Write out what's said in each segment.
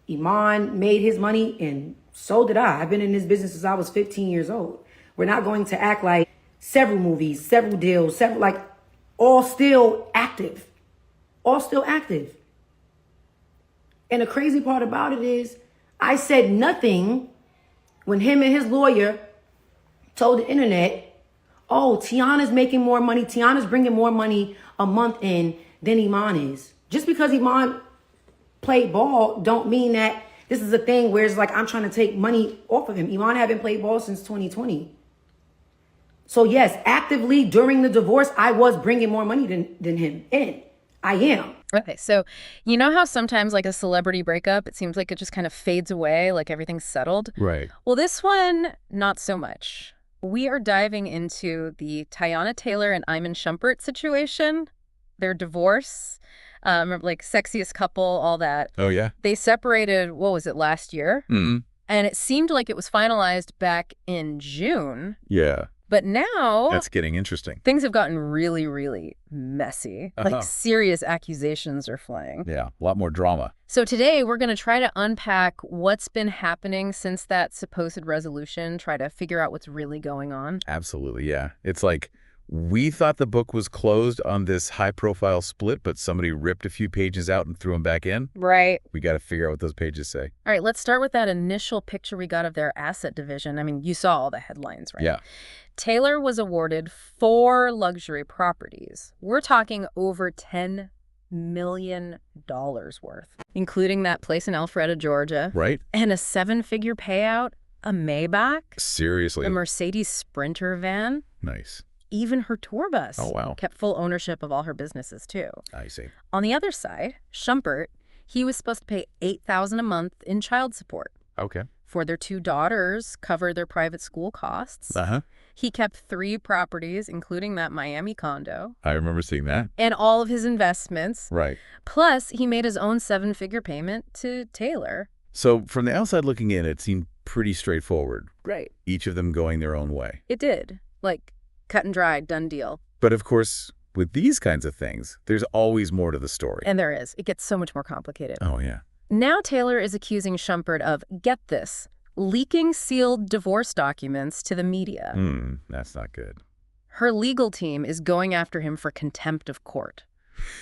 Iman made his money, and so did I. I've been in this business since I was 15 years old. We're not going to act like several movies, several deals, all still active. All still active. And the crazy part about it is, I said nothing when him and his lawyer told the internet, oh, Teyana's making more money. Teyana's bringing more money a month in than Iman is. Just because Iman played ball don't mean that this is a thing where it's like I'm trying to take money off of him. Iman haven't played ball since 2020. So yes, actively during the divorce, I was bringing more money than him in. I am. Okay, so you know how sometimes like a celebrity breakup, it seems like it just kind of fades away, like everything's settled? Right. Well, this one, not so much. We are diving into the Teyana Taylor and Iman Shumpert situation, their divorce, like sexiest couple, all that. Oh, yeah? They separated, what was it, last year? Mm-hmm. And it seemed like it was finalized back in June. Yeah. But now That's getting interesting. things have gotten really, really messy. Like serious accusations are flying. Yeah, a lot more drama. So today we're going to try to unpack what's been happening since that supposed resolution, try to figure out what's really going on. Absolutely, yeah. It's like we thought the book was closed on this high-profile split, but somebody ripped a few pages out and threw them back in. Right. We got to figure out what those pages say. All right, let's start with that initial picture we got of their asset division. I mean, you saw all the headlines, right? Yeah. Taylor was awarded 4 luxury properties. We're talking over $10 million worth, including that place in Alpharetta, Georgia. Right? And a 7-figure payout, a Maybach, Seriously. a Mercedes Sprinter van, Nice. even her tour bus. Oh, wow. Kept full ownership of all her businesses, too. I see. On the other side, Shumpert, he was supposed to pay $8,000 a month in child support. Okay. For their 2 daughters, cover their private school costs. Uh-huh. He kept 3 properties, including that Miami condo. I remember seeing that. And all of his investments. Right. Plus, he made his own 7-figure payment to Taylor. So from the outside looking in, it seemed pretty straightforward. Right. Each of them going their own way. It did. Like, cut and dry, done deal. But of course, with these kinds of things, there's always more to the story. And there is. It gets so much more complicated. Oh, yeah. Now Taylor is accusing Shumpert of, get this, leaking sealed divorce documents to the media. That's not good. Her legal team is going after him for contempt of court.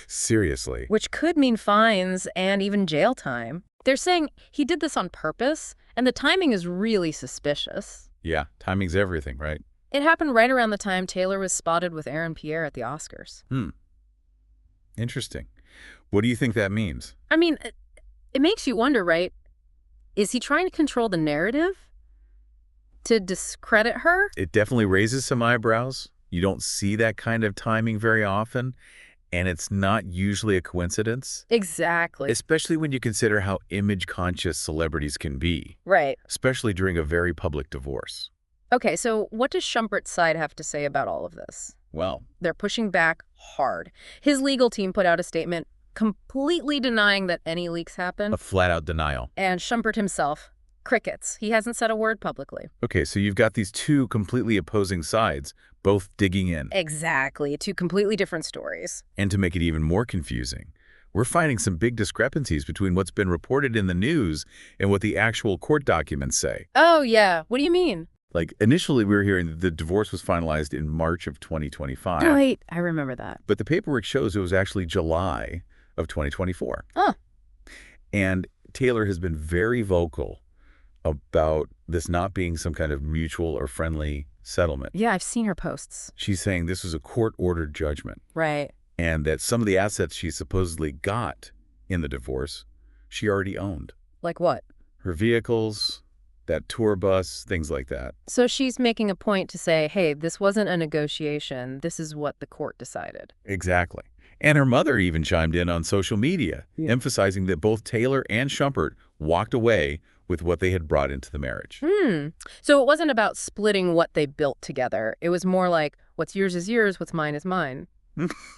Seriously. Which could mean fines and even jail time. They're saying he did this on purpose, and the timing is really suspicious. Yeah, timing's everything, right? It happened right around the time Taylor was spotted with Aaron Pierre at the Oscars. Interesting. What do you think that means? I mean, it makes you wonder, right? Is he trying to control the narrative? To discredit her? It definitely raises some eyebrows. You don't see that kind of timing very often, and it's not usually a coincidence. Exactly. Especially when you consider how image-conscious celebrities can be. Right. Especially during a very public divorce. Okay, so what does Shumpert's side have to say about all of this? Well, They're pushing back hard. His legal team put out a statement completely denying that any leaks happened. a flat-out denial. And Shumpert himself, crickets. He hasn't said a word publicly. Okay, so you've got these two completely opposing sides, both digging in. Exactly. 2 completely different stories. And to make it even more confusing, we're finding some big discrepancies between what's been reported in the news and what the actual court documents say. Oh, yeah. What do you mean? Like, initially we were hearing that the divorce was finalized in March of 2025. Oh, wait. I remember that. But the paperwork shows it was actually July of 2024. Oh. And Taylor has been very vocal about this not being some kind of mutual or friendly settlement. Yeah, I've seen her posts. She's saying this was a court-ordered judgment. Right. And that some of the assets she supposedly got in the divorce, she already owned. Like what? Her vehicles, that tour bus, things like that. So she's making a point to say, hey, this wasn't a negotiation. This is what the court decided. Exactly. And her mother even chimed in on social media, emphasizing that both Taylor and Shumpert walked away with what they had brought into the marriage. So it wasn't about splitting what they built together. It was more like, what's yours is yours, what's mine is mine.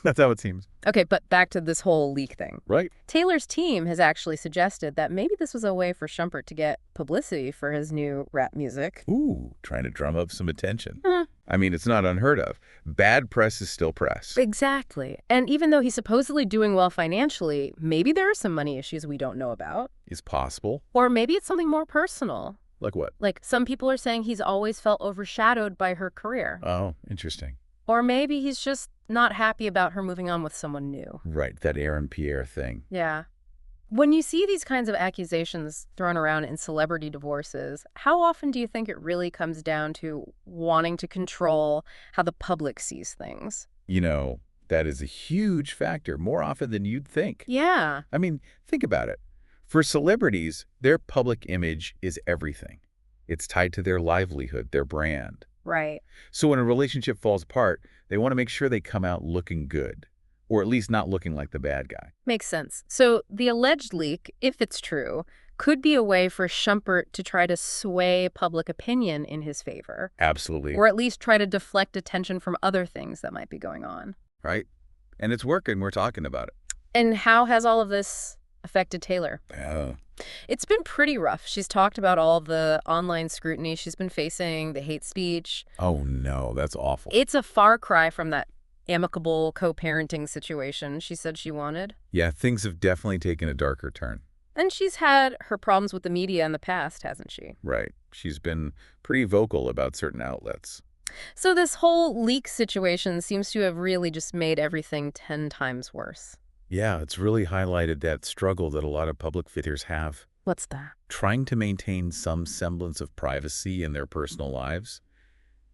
That's how it seems. Okay, but back to this whole leak thing. Right. Taylor's team has actually suggested that maybe this was a way for Shumpert to get publicity for his new rap music. Ooh, trying to drum up some attention. Hmm. I mean, it's not unheard of. Bad press is still press. Exactly. And even though he's supposedly doing well financially, maybe there are some money issues we don't know about. Is possible. Or maybe it's something more personal. Like what? Like some people are saying he's always felt overshadowed by her career. Oh, interesting. Or maybe he's just not happy about her moving on with someone new. Right, that Aaron Pierre thing. Yeah. When you see these kinds of accusations thrown around in celebrity divorces, how often do you think it really comes down to wanting to control how the public sees things? You know, that is a huge factor, more often than you'd think. Yeah. I mean, think about it. For celebrities, their public image is everything. It's tied to their livelihood, their brand. Right. So when a relationship falls apart, they want to make sure they come out looking good, or at least not looking like the bad guy. Makes sense. So the alleged leak, if it's true, could be a way for Shumpert to try to sway public opinion in his favor. Absolutely. Or at least try to deflect attention from other things that might be going on. Right? And it's working. We're talking about it. And how has all of this affected Taylor? It's been pretty rough. She's talked about all the online scrutiny she's been facing, the hate speech. Oh, no, that's awful. It's a far cry from that amicable co-parenting situation she said she wanted. Yeah, things have definitely taken a darker turn. And she's had her problems with the media in the past, hasn't she? Right. She's been pretty vocal about certain outlets. So this whole leak situation seems to have really just made everything 10 times worse. Yeah, it's really highlighted that struggle that a lot of public figures have. What's that? Trying to maintain some semblance of privacy in their personal lives,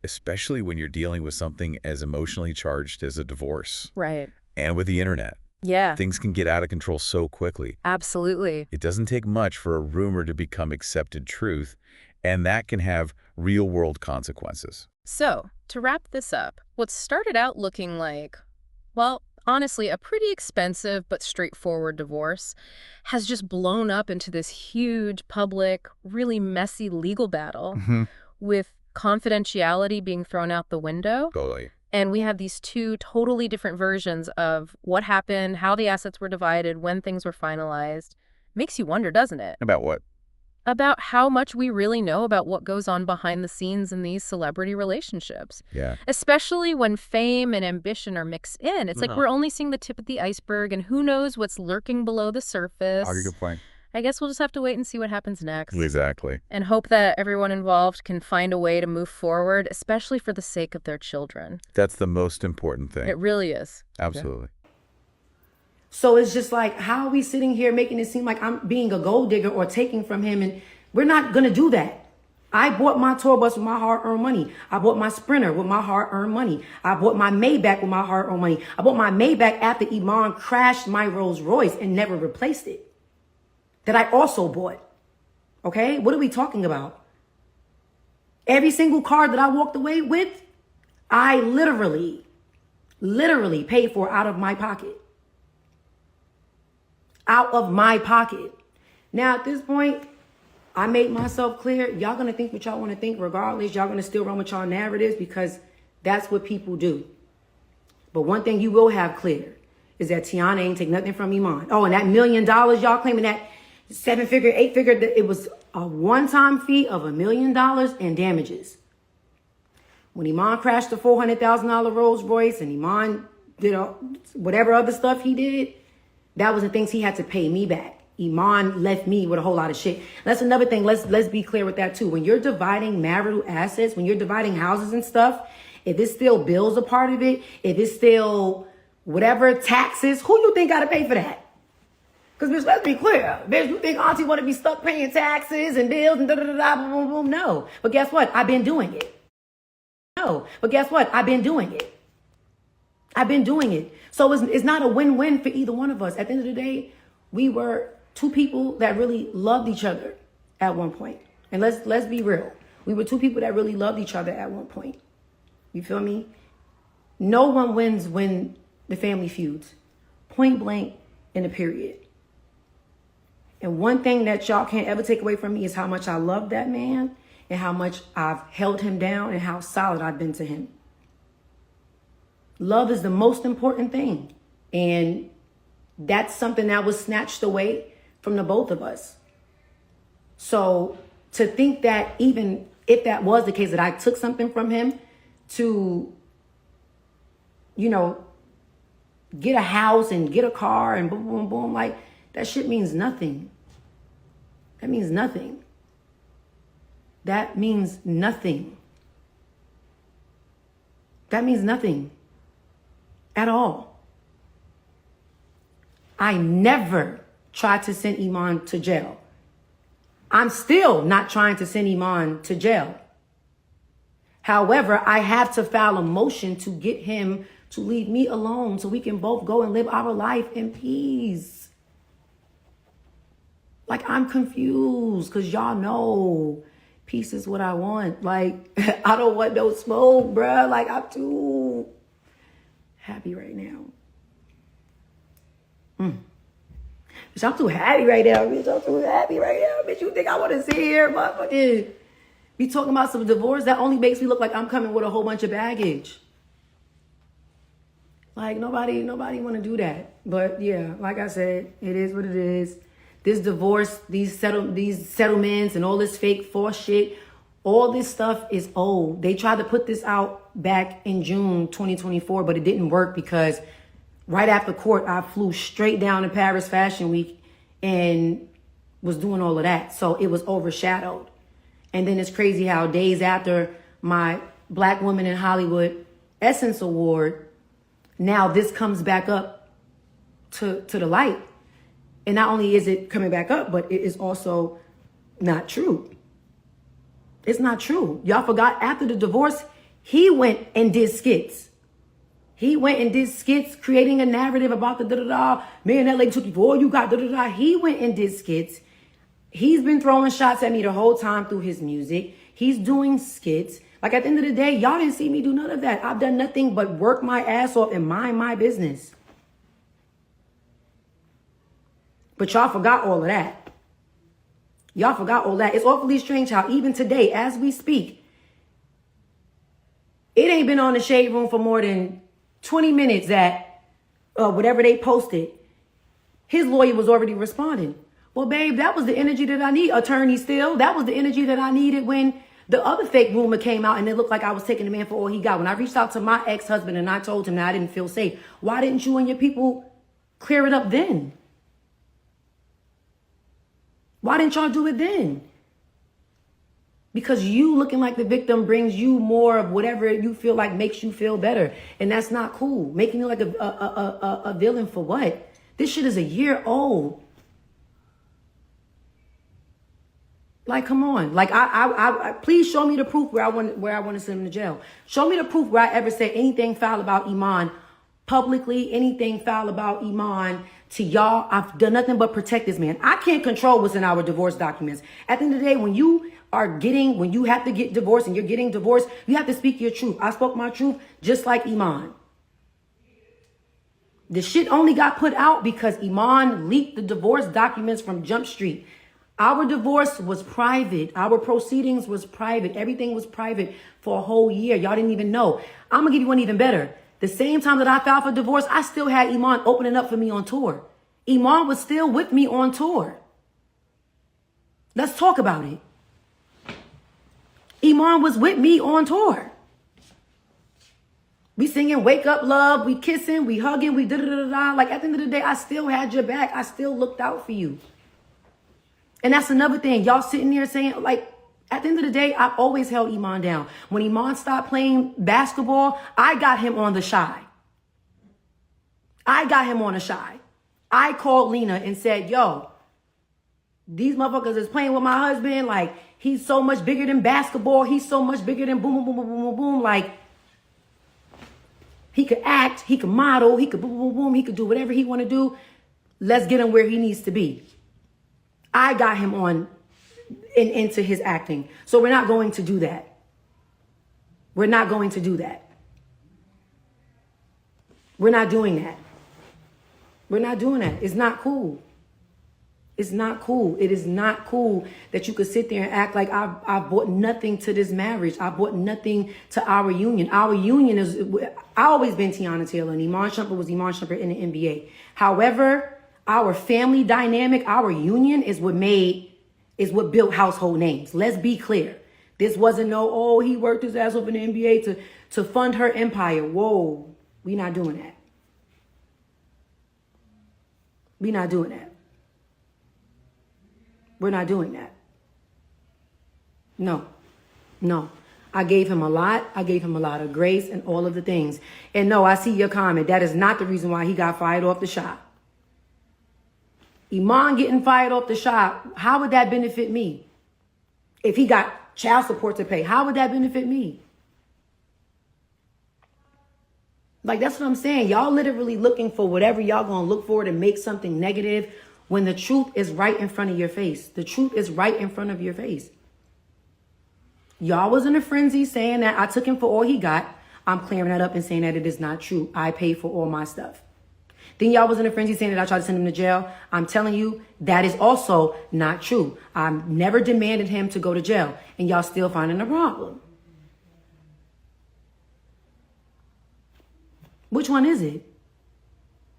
especially when you're dealing with something as emotionally charged as a divorce. Right. And with the internet. Yeah. Things can get out of control so quickly. Absolutely. It doesn't take much for a rumor to become accepted truth, and that can have real-world consequences. So, to wrap this up, what started out looking like, well, honestly, a pretty expensive but straightforward divorce has just blown up into this huge, public, really messy legal battle with confidentiality being thrown out the window. Totally. And we have these two totally different versions of what happened, how the assets were divided, when things were finalized. Makes you wonder, doesn't it? About what? About how much we really know about what goes on behind the scenes in these celebrity relationships. Yeah. Especially when fame and ambition are mixed in. It's like we're only seeing the tip of the iceberg, and who knows what's lurking below the surface. Good point. I guess we'll just have to wait and see what happens next. Exactly. And hope that everyone involved can find a way to move forward, especially for the sake of their children. That's the most important thing. It really is. Absolutely. So it's just like, how are we sitting here making it seem like I'm being a gold digger or taking from him? And we're not going to do that. I bought my tour bus with my hard-earned money. I bought my Sprinter with my hard-earned money. I bought my Maybach with my hard-earned money. I bought my Maybach after Iman crashed my Rolls Royce and never replaced it. That I also bought. Okay? What are we talking about? Every single car that I walked away with, I literally paid for out of my pocket. Out of my pocket. Now, at this point, I made myself clear. Y'all going to think what y'all want to think regardless. Y'all going to still run with y'all narratives because that's what people do. But one thing you will have clear is that Teyana ain't take nothing from Iman. Oh, and that $1 million y'all claiming, that 7-figure, 8-figure, it was a one-time fee of $1 million in damages. When Iman crashed the $400,000 Rolls Royce and Iman did whatever other stuff he did, that was the things he had to pay me back. Iman left me with a whole lot of shit. That's another thing. Let's be clear with that too. When you're dividing marital assets, when you're dividing houses and stuff, if it's still bills a part of it, if it's still whatever taxes, who you think got to pay for that? Because, bitch, let's be clear. Bitch, you think auntie want to be stuck paying taxes and bills and da-da-da-da, boom, boom, boom? No. But guess what? I've been doing it. No. But guess what? I've been doing it. I've been doing it. So it's not a win-win for either one of us. At the end of the day, we were two people that really loved each other at one point. And let's be real. We were two people that really loved each other at one point. You feel me? No one wins when the family feuds. Point blank in a period. And one thing that y'all can't ever take away from me is how much I love that man and how much I've held him down and how solid I've been to him. Love is the most important thing. And that's something that was snatched away from the both of us. So to think that even if that was the case, that I took something from him to, you know, get a house and get a car and boom, boom, boom, like that shit means nothing. That means nothing. That means nothing. That means nothing at all. I never tried to send Iman to jail. I'm still not trying to send Iman to jail. However, I have to file a motion to get him to leave me alone so we can both go and live our life in peace. Like, I'm confused because y'all know peace is what I want. Like, I don't want no smoke, bruh. Like, I'm too happy right now. Bitch, I'm too happy right now, bitch. I'm too happy right now, bitch. You think I want to sit here, motherfucker, be talking about some divorce? That only makes me look like I'm coming with a whole bunch of baggage. Like, nobody want to do that. But yeah, like I said, it is what it is. This divorce, these settlements and all this fake false shit, all this stuff is old. They tried to put this out back in June 2024, but it didn't work because right after court, I flew straight down to Paris Fashion Week and was doing all of that. So it was overshadowed. And then it's crazy how days after my Black Woman in Hollywood Essence Award, now this comes back up to the light. And not only is it coming back up, but it is also not true. It's not true. Y'all forgot after the divorce, he went and did skits. He went and did skits, creating a narrative about the da-da-da. Man, that lady took you for all you got, da-da-da. He went and did skits. He's been throwing shots at me the whole time through his music. He's doing skits. Like, at the end of the day, y'all didn't see me do none of that. I've done nothing but work my ass off and mind my business. But y'all forgot all of that. Y'all forgot all that. It's awfully strange how even today, as we speak, it ain't been on the Shade Room for more than 20 minutes that whatever they posted, his lawyer was already responding. Well, babe, that was the energy that I need, attorney Still. That was the energy that I needed when the other fake rumor came out and it looked like I was taking the man for all he got. When I reached out to my ex-husband and I told him that I didn't feel safe, why didn't you and your people clear it up then? Why didn't y'all do it then? Because you looking like the victim brings you more of whatever you feel like makes you feel better. And that's not cool. Making you like a villain for what? This shit is a year old. Like, come on. Like, I please show me the proof where I want to send him to jail. Show me the proof where I ever said anything foul about Iman publicly, anything foul about Iman to y'all. I've done nothing but protect this man. I can't control what's in our divorce documents. At the end of the day, when you have to get divorced and you're getting divorced, you have to speak your truth. I spoke my truth just like Iman. The shit only got put out because Iman leaked the divorce documents from Jump Street. Our divorce was private. Our proceedings was private. Everything was private for a whole year. Y'all didn't even know. I'm going to give you one even better. The same time that I filed for divorce, I still had Iman opening up for me on tour. Iman was still with me on tour. Let's talk about it. Iman was with me on tour. We singing Wake Up Love, we kissing, we hugging, we da-da-da-da-da. Like, at the end of the day, I still had your back. I still looked out for you. And that's another thing. Y'all sitting there saying, like, at the end of the day, I've always held Iman down. When Iman stopped playing basketball, I got him on the shy. I called Lena and said, yo, these motherfuckers is playing with my husband. Like, he's so much bigger than basketball. He's so much bigger than boom, boom, boom, boom, boom, boom, boom. Like, he could act, he could model, he could boom, boom, boom. He could do whatever he want to do. Let's get him where he needs to be. I got him on into his acting. So we're not going to do that. We're not going to do that. We're not doing that. We're not doing that. It's not cool. It's not cool. It is not cool that you could sit there and act like I brought nothing to this marriage. I brought nothing to our union. Our union is, I always been Teyana Taylor, and Iman Shumpert was Iman Shumpert in the NBA. However, our family dynamic, our union is what built household names. Let's be clear. This wasn't he worked his ass off in the NBA to fund her empire. Whoa, we not doing that. We not doing that. We're not doing that. No. I gave him a lot. I gave him a lot of grace and all of the things. And no, I see your comment. That is not the reason why he got fired off the shop. Iman getting fired off the shop, how would that benefit me? If he got child support to pay, how would that benefit me? Like, that's what I'm saying. Y'all literally looking for whatever y'all gonna look for to make something negative when the truth is right in front of your face. The truth is right in front of your face. Y'all was in a frenzy saying that I took him for all he got. I'm clearing that up and saying that it is not true. I paid for all my stuff. Then y'all was in a frenzy saying that I tried to send him to jail. I'm telling you, that is also not true. I never demanded him to go to jail. And y'all still finding a problem. Which one is it?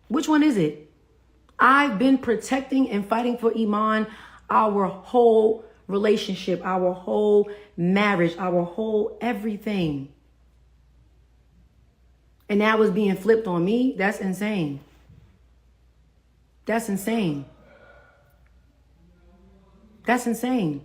Which one is it? I've been protecting and fighting for Iman our whole relationship, our whole marriage, our whole everything. And that was being flipped on me. That's insane. That's insane. That's insane.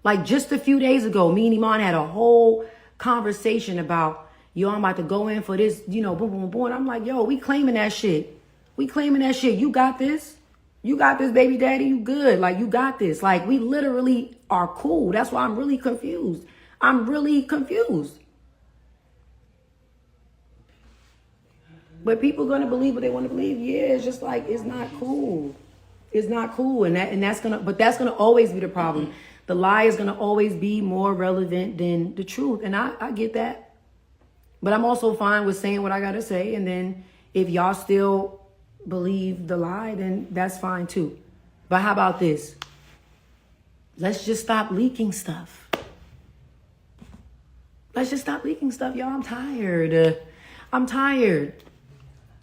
Like just a few days ago, me and Iman had a whole conversation about, yo, I'm about to go in for this, boom, boom, boom. And I'm like, yo, we claiming that shit. We claiming that shit. You got this. You got this, baby daddy. You good. Like, you got this. Like, we literally are cool. That's why I'm really confused. I'm really confused. But people going to believe what they want to believe. Yeah, it's just like, it's not cool. It's not cool. And that's going to always be the problem. The lie is going to always be more relevant than the truth. And I get that. But I'm also fine with saying what I got to say. And then if y'all still believe the lie, then that's fine too. But how about this? Let's just stop leaking stuff. Let's just stop leaking stuff, y'all. I'm tired. I'm tired.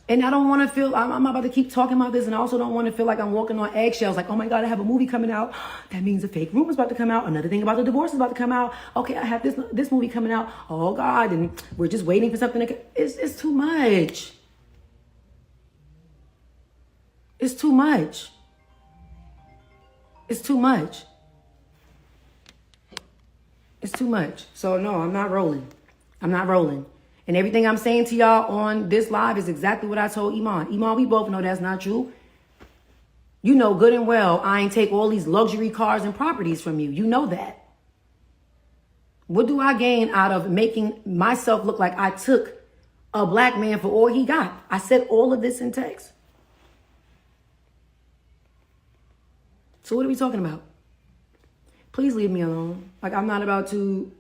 And I don't want to feel, I'm about to keep talking about this, and I also don't want to feel like I'm walking on eggshells. Like, oh my God, I have a movie coming out. That means a fake rumor's about to come out. Another thing about the divorce is about to come out. Okay, I have this movie coming out. Oh God, and we're just waiting for something to, it's too much. It's too much. It's too much. It's too much. So no, I'm not rolling. I'm not rolling. And everything I'm saying to y'all on this live is exactly what I told Iman. Iman, we both know that's not true. You know good and well I ain't take all these luxury cars and properties from you. You know that. What do I gain out of making myself look like I took a black man for all he got? I said all of this in text. So what are we talking about? Please leave me alone. Like, I'm not about to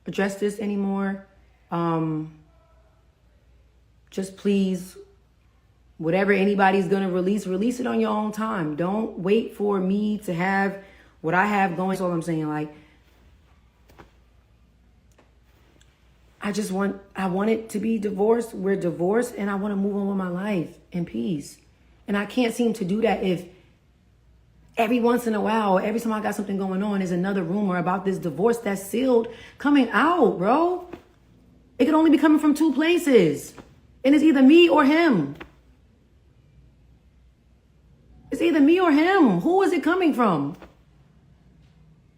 address this anymore. Just please, whatever anybody's going to release it on your own time. Don't wait for me to have what I have going. That's all I'm saying. Like, I want it to be divorced. We're divorced, and I want to move on with my life in peace. And I can't seem to do that if every once in a while, every time I got something going on, is another rumor about this divorce that's sealed coming out, bro. It could only be coming from two places. And it's either me or him. It's either me or him. Who is it coming from?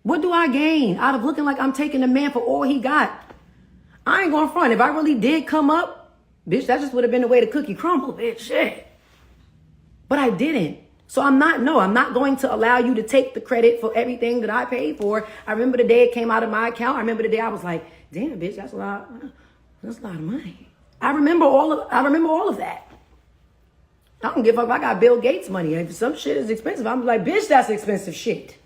What do I gain out of looking like I'm taking a man for all he got? I ain't going front. If I really did come up, bitch, that just would have been the way the cookie crumbled, bitch. Shit. But I didn't. So I'm not going to allow you to take the credit for everything that I paid for. I remember the day it came out of my account. I remember the day I was like, damn, bitch, that's a lot of money. I remember all of that. I don't give a fuck if I got Bill Gates money. If some shit is expensive, I'm like, bitch, that's expensive shit.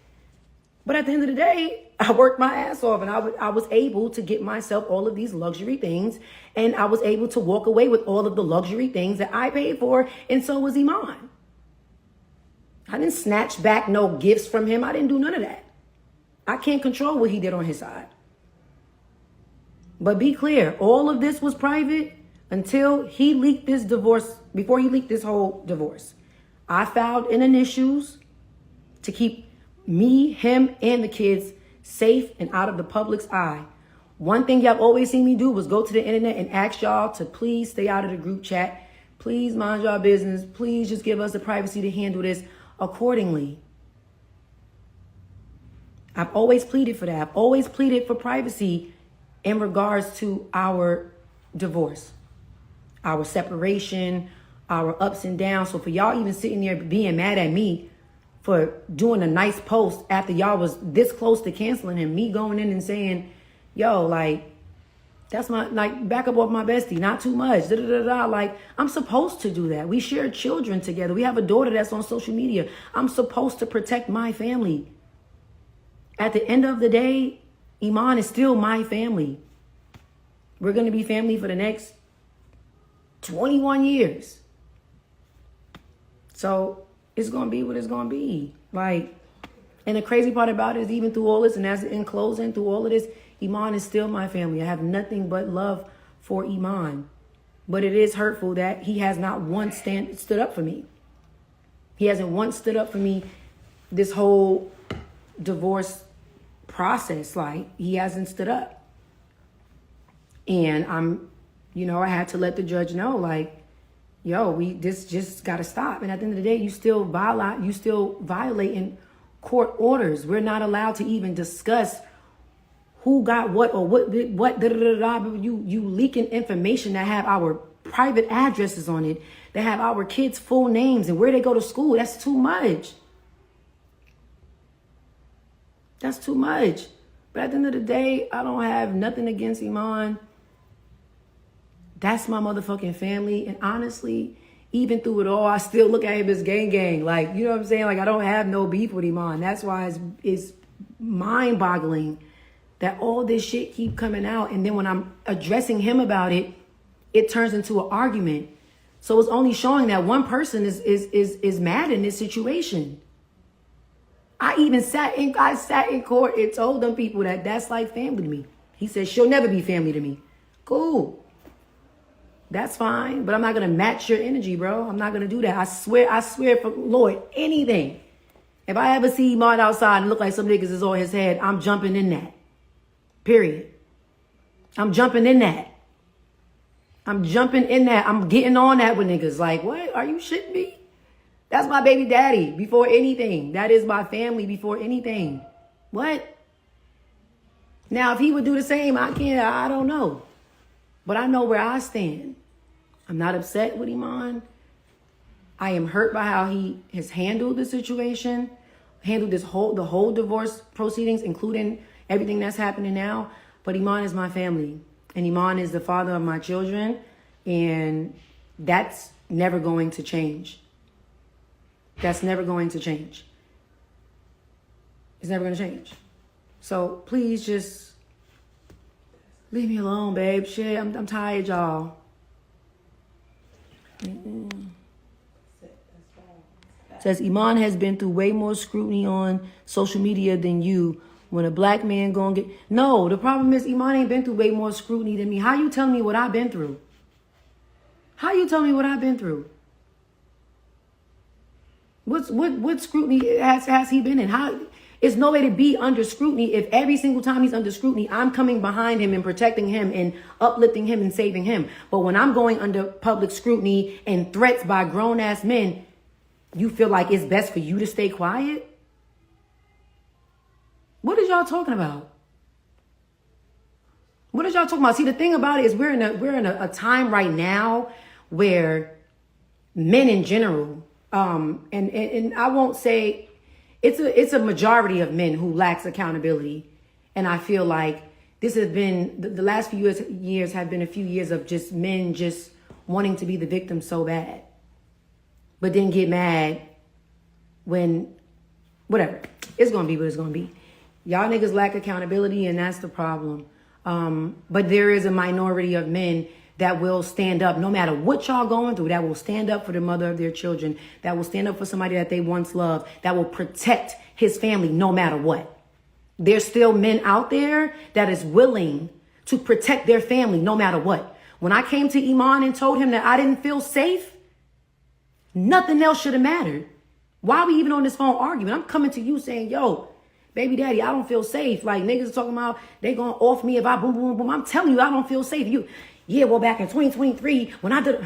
But at the end of the day, I worked my ass off, and I was able to get myself all of these luxury things, and I was able to walk away with all of the luxury things that I paid for, and so was Iman. I didn't snatch back no gifts from him. I didn't do none of that. I can't control what he did on his side. But be clear, all of this was private until he leaked this divorce, before he leaked this whole divorce. I filed in initials to keep me, him, and the kids safe and out of the public's eye. One thing y'all always seen me do was go to the internet and ask y'all to please stay out of the group chat. Please mind y'all business. Please just give us the privacy to handle this accordingly. I've always pleaded for that. I've always pleaded for privacy in regards to our divorce, our separation, our ups and downs. So for y'all even sitting there being mad at me for doing a nice post after y'all was this close to canceling him, me going in and saying, yo, like, that's my, like, back up off my bestie, not too much, da-da-da-da. Like, I'm supposed to do that. We share children together. We have a daughter that's on social media. I'm supposed to protect my family. At the end of the day, Iman is still my family. We're going to be family for the next 21 years. So it's going to be what it's going to be. Like, and the crazy part about it is even through all this, and as in closing, through all of this, Iman is still my family. I have nothing but love for Iman. But it is hurtful that he has not once stood up for me. He hasn't once stood up for me this whole divorce process. Like, he hasn't stood up. And I had to let the judge know, like, yo, this just got to stop. And at the end of the day, you still violating court orders. We're not allowed to even discuss who got what or what da da da da. You leaking information that have our private addresses on it, that have our kids' full names and where they go to school. That's too much. That's too much. But at the end of the day, I don't have nothing against Iman. That's my motherfucking family. And honestly, even through it all, I still look at him as gang. Like, you know what I'm saying? Like, I don't have no beef with Iman. That's why it's mind-boggling that all this shit keep coming out. And then when I'm addressing him about it, it turns into an argument. So it's only showing that one person is mad in this situation. I sat in court and told them people that that's like family to me. He said, she'll never be family to me. Cool. That's fine. But I'm not going to match your energy, bro. I'm not going to do that. I swear for Lord, anything. If I ever see Iman outside and look like some niggas is on his head, I'm jumping in that. Period. I'm jumping in that. I'm getting on that with niggas. Like, what? Are you shitting me? That's my baby daddy before anything. That is my family before anything. What? Now, if he would do the same, I don't know. But I know where I stand. I'm not upset with Iman. I am hurt by how he has handled the situation, handled the whole divorce proceedings, including everything that's happening now. But Iman is my family. And Iman is the father of my children. And that's never going to change. That's never going to change. It's never going to change. So please just leave me alone, babe. Shit, I'm tired, y'all. Says Iman has been through way more scrutiny on social media than you. When a black man gonna get... No, the problem is Iman ain't been through way more scrutiny than me. How you telling me what I've been through? How you telling me what I've been through? What scrutiny has he been in? How... It's no way to be under scrutiny if every single time he's under scrutiny, I'm coming behind him and protecting him and uplifting him and saving him. But when I'm going under public scrutiny and threats by grown-ass men, you feel like it's best for you to stay quiet? What is y'all talking about? What is y'all talking about? See, the thing about it is we're in a time right now where men in general, and I won't say... It's a majority of men who lacks accountability. And I feel like this has been, the last few years have been a few years of just men just wanting to be the victim so bad. But then get mad when, whatever. It's going to be what it's going to be. Y'all niggas lack accountability and that's the problem. But there is a minority of men that will stand up no matter what y'all going through, that will stand up for the mother of their children, that will stand up for somebody that they once loved, that will protect his family no matter what. There's still men out there that is willing to protect their family no matter what. When I came to Iman and told him that I didn't feel safe, nothing else should have mattered. Why are we even on this phone arguing? I'm coming to you saying, yo, baby daddy, I don't feel safe. Like niggas talking about they gonna off me if I boom, boom, boom. I'm telling you, I don't feel safe. Yeah, well, back in 2023, when I did,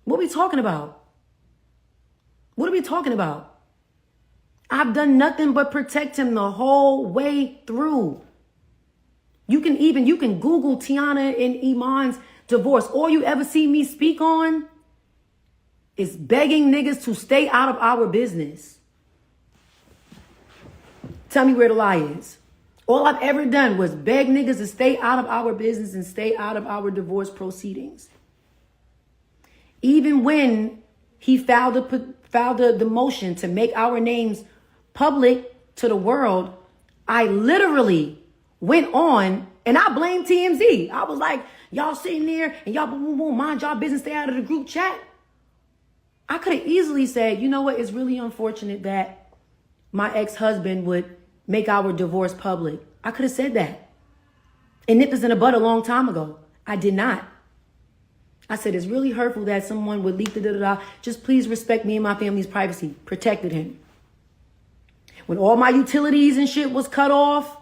What are we talking about? What are we talking about? I've done nothing but protect him the whole way through. You can Google Teyana and Iman's divorce. All you ever see me speak on is begging niggas to stay out of our business. Tell me where the lie is. All I've ever done was beg niggas to stay out of our business and stay out of our divorce proceedings. Even when he filed the motion to make our names public to the world, I literally went on and I blamed TMZ. I was like, y'all sitting there and y'all boom, boom, boom, mind y'all business, stay out of the group chat. I could have easily said, you know what, it's really unfortunate that my ex-husband would make our divorce public. I could have said that and nipped this in the bud a long time ago. I did not. I said, it's really hurtful that someone would leak the da-da-da. Just please respect me and my family's privacy. Protected him. When all my utilities and shit was cut off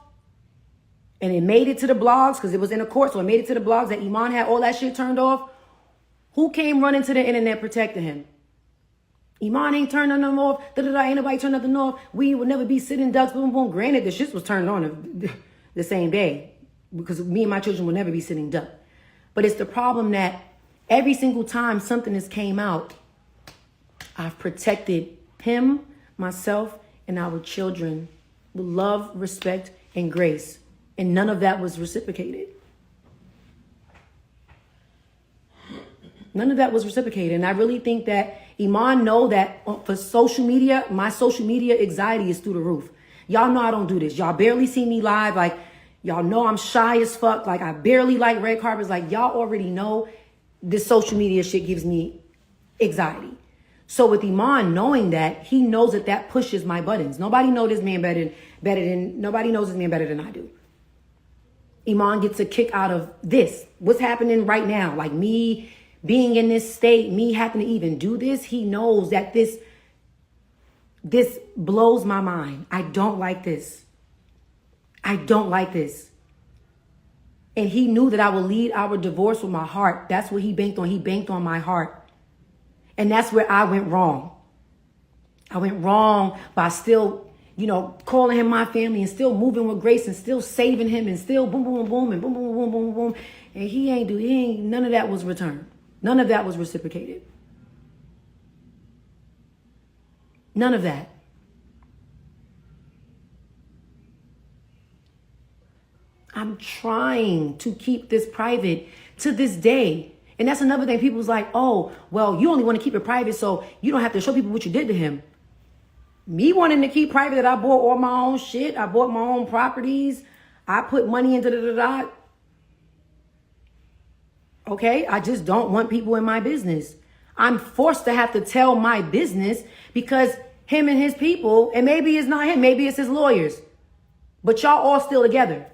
and it made it to the blogs, because it was in a court, so it made it to the blogs that Iman had all that shit turned off. Who came running to the internet protecting him? Iman ain't turned nothing off. Da-da-da, ain't nobody turned nothing off. We would never be sitting ducks. Boom, boom. Granted, the shit was turned on the same day because me and my children would never be sitting duck. But it's the problem that every single time something has came out, I've protected him, myself, and our children with love, respect, and grace. And none of that was reciprocated. None of that was reciprocated. And I really think that Iman know that for social media, my social media anxiety is through the roof. Y'all know I don't do this. Y'all barely see me live. Like, y'all know I'm shy as fuck. Like, I barely like red carpets. Like, y'all already know this social media shit gives me anxiety. So with Iman knowing that, he knows that pushes my buttons. Nobody knows this man better than I do. Iman gets a kick out of this. What's happening right now? Like me being in this state, me having to even do this, he knows that this blows my mind. I don't like this. I don't like this. And he knew that I would lead our divorce with my heart. That's what he banked on. He banked on my heart. And that's where I went wrong. I went wrong by still, calling him my family and still moving with grace and still saving him and still boom, boom, boom, and boom, boom, boom, boom, boom. And none of that was returned. None of that was reciprocated. None of that. I'm trying to keep this private to this day. And that's another thing. People's like, oh, well, you only want to keep it private so you don't have to show people what you did to him. Me wanting to keep private that I bought all my own shit. I bought my own properties. I put money into the Okay, I just don't want people in my business. I'm forced to have to tell my business because him and his people, and maybe it's not him, maybe it's his lawyers, but y'all all still together.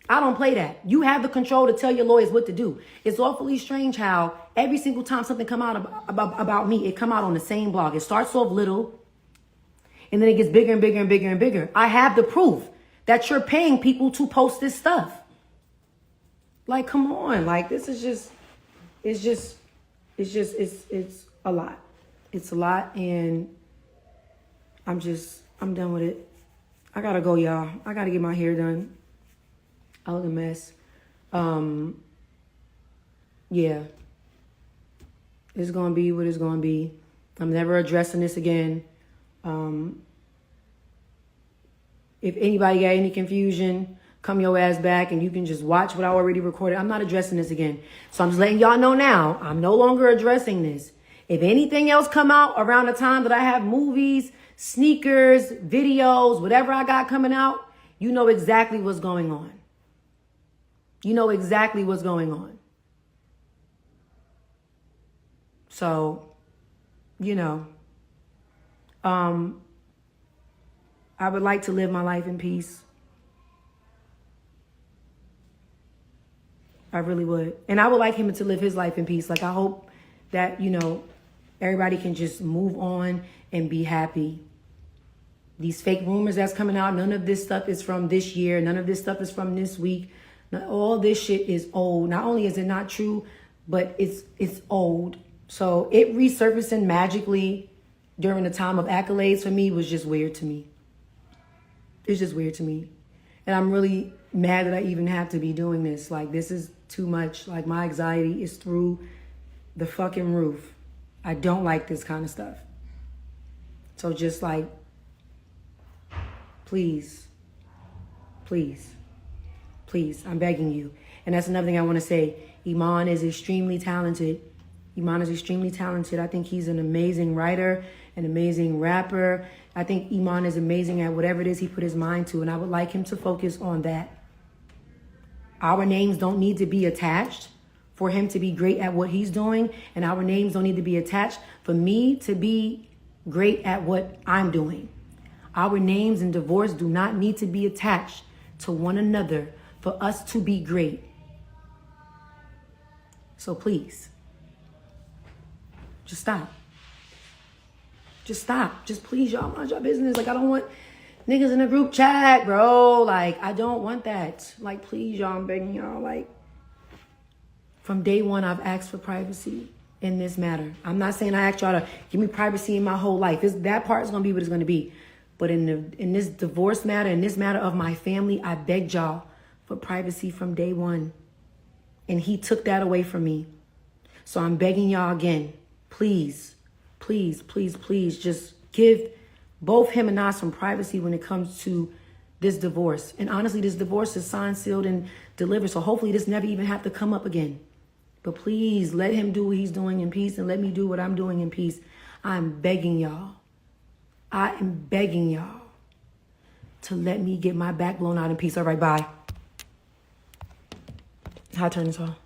I don't play that. You have the control to tell your lawyers what to do. It's awfully strange how every single time something come out about me, it come out on the same blog. It starts off little, and then it gets bigger and bigger and bigger and bigger. I have the proof that you're paying people to post this stuff. Like, come on. Like, this is just, it's a lot. It's a lot, and I'm done with it. I gotta go, y'all. I gotta get my hair done. I look a mess. Yeah. It's gonna be what it's gonna be. I'm never addressing this again. If anybody got any confusion, come your ass back and you can just watch what I already recorded. I'm not addressing this again. So I'm just letting y'all know now, I'm no longer addressing this. If anything else come out around the time that I have movies, sneakers, videos, whatever I got coming out, You know exactly what's going on. You know exactly what's going on. So, you know, I would like to live my life in peace. I really would. And I would like him to live his life in peace. Like, I hope that, you know, everybody can just move on and be happy. These fake rumors that's coming out, none of this stuff is from this year. None of this stuff is from this week. All this shit is old. Not only is it not true, but it's old. So it resurfacing magically during the time of accolades for me was just weird to me. It's just weird to me. And I'm really mad that I even have to be doing this. Like, this is too much. Like, my anxiety is through the fucking roof. I don't like this kind of stuff. So just like, please, please, please, I'm begging you. And that's another thing I want to say. Iman is extremely talented. Iman is extremely talented. I think he's an amazing writer, an amazing rapper. I think Iman is amazing at whatever it is he put his mind to, and I would like him to focus on that. Our names don't need to be attached for him to be great at what he's doing, and our names don't need to be attached for me to be great at what I'm doing. Our names in divorce do not need to be attached to one another for us to be great. So please, just stop. Just stop. Just please, y'all, mind your business. Like, I don't want niggas in a group chat, bro. Like, I don't want that. Like, please, y'all, I'm begging y'all. Like, from day one, I've asked for privacy in this matter. I'm not saying I asked y'all to give me privacy in my whole life. That part is going to be what it's going to be. But in this divorce matter, in this matter of my family, I begged y'all for privacy from day one. And he took that away from me. So I'm begging y'all again, please, please, please, please, just give both him and I some privacy when it comes to this divorce. And honestly, this divorce is signed, sealed, and delivered. So hopefully this never even have to come up again. But please let him do what he's doing in peace and let me do what I'm doing in peace. I'm begging y'all. I am begging y'all to let me get my back blown out in peace. All right, bye. How I turn this off?